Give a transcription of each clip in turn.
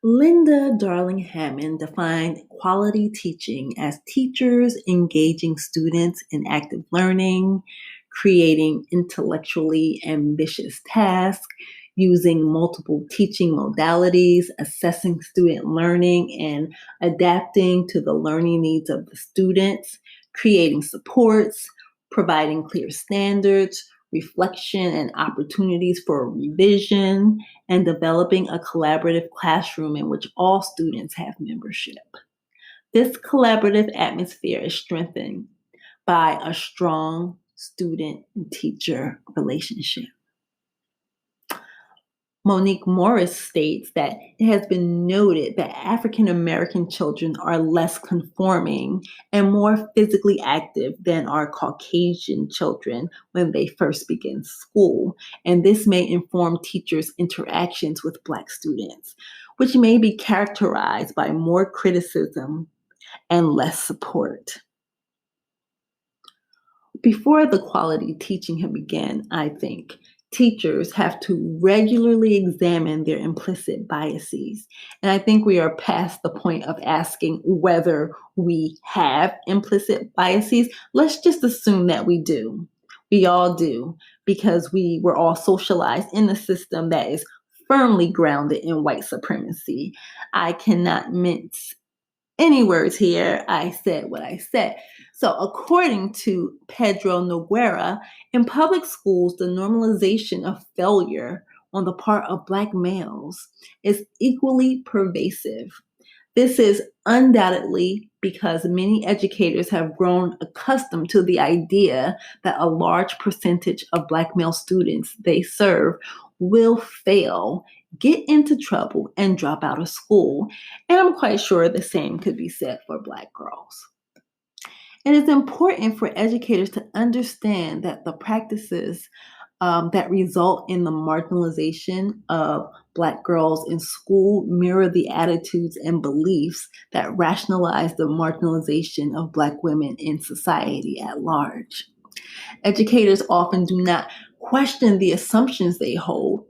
Linda Darling Hammond defined quality teaching as teachers engaging students in active learning, creating intellectually ambitious tasks, using multiple teaching modalities, assessing student learning, and adapting to the learning needs of the students, creating supports, providing clear standards, reflection, and opportunities for revision, and developing a collaborative classroom in which all students have membership. This collaborative atmosphere is strengthened by a strong student and teacher relationship. Monique Morris states that it has been noted that African American children are less conforming and more physically active than our Caucasian children when they first begin school. And this may inform teachers' interactions with Black students, which may be characterized by more criticism and less support. Before the quality teaching can begin, I think teachers have to regularly examine their implicit biases. And I think we are past the point of asking whether we have implicit biases. Let's just assume that we do. We all do, because we were all socialized in a system that is firmly grounded in white supremacy. I cannot mince any words here. I said what I said. So, according to Pedro Noguera, in public schools, the normalization of failure on the part of Black males is equally pervasive. This is undoubtedly because many educators have grown accustomed to the idea that a large percentage of Black male students they serve will fail, get into trouble, and drop out of school. And I'm quite sure the same could be said for Black girls. And it's important for educators to understand that the practices that result in the marginalization of Black girls in school mirror the attitudes and beliefs that rationalize the marginalization of Black women in society at large. Educators often do not question the assumptions they hold,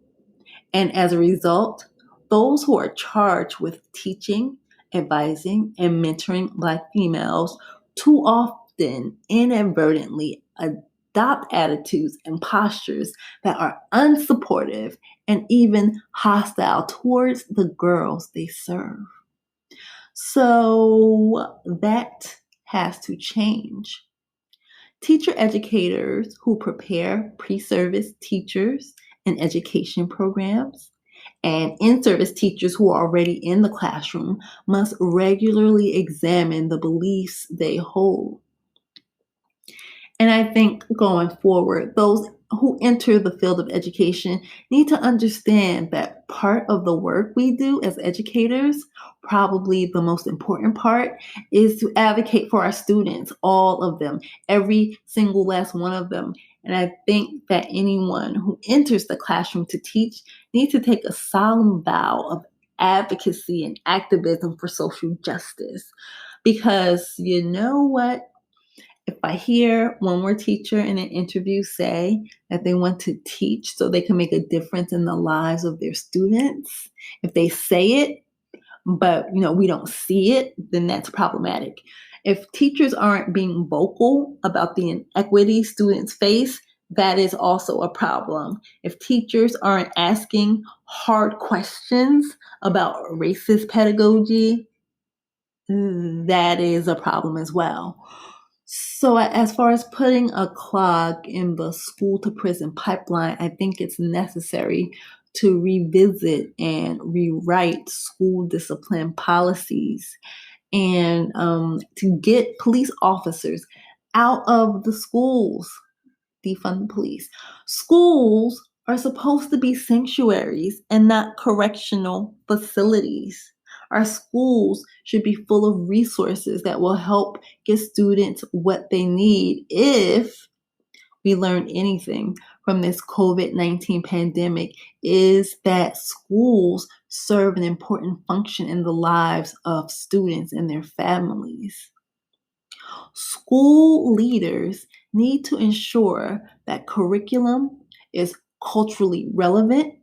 and as a result, those who are charged with teaching, advising, and mentoring Black females too often inadvertently adopt attitudes and postures that are unsupportive and even hostile towards the girls they serve. So that has to change. Teacher educators who prepare pre-service teachers and education programs and in-service teachers who are already in the classroom must regularly examine the beliefs they hold. And I think going forward, those who enter the field of education need to understand that part of the work we do as educators, probably the most important part, is to advocate for our students, all of them, every single last one of them. And I think that anyone who enters the classroom to teach needs to take a solemn vow of advocacy and activism for social justice. Because you know what? If I hear one more teacher in an interview say that they want to teach so they can make a difference in the lives of their students, if they say it, but we don't see it, then that's problematic. If teachers aren't being vocal about the inequity students face, that is also a problem. If teachers aren't asking hard questions about racist pedagogy, that is a problem as well. So, as far as putting a clog in the school to prison pipeline, I think it's necessary to revisit and rewrite school discipline policies and to get police officers out of the schools, defund the police. Schools are supposed to be sanctuaries and not correctional facilities. Our schools should be full of resources that will help get students what they need. If we learn anything from this COVID-19 pandemic, is that schools serve an important function in the lives of students and their families. School leaders need to ensure that curriculum is culturally relevant,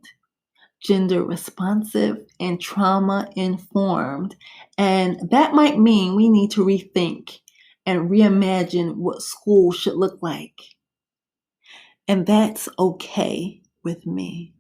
gender responsive, and trauma informed. And that might mean we need to rethink and reimagine what school should look like. And that's okay with me.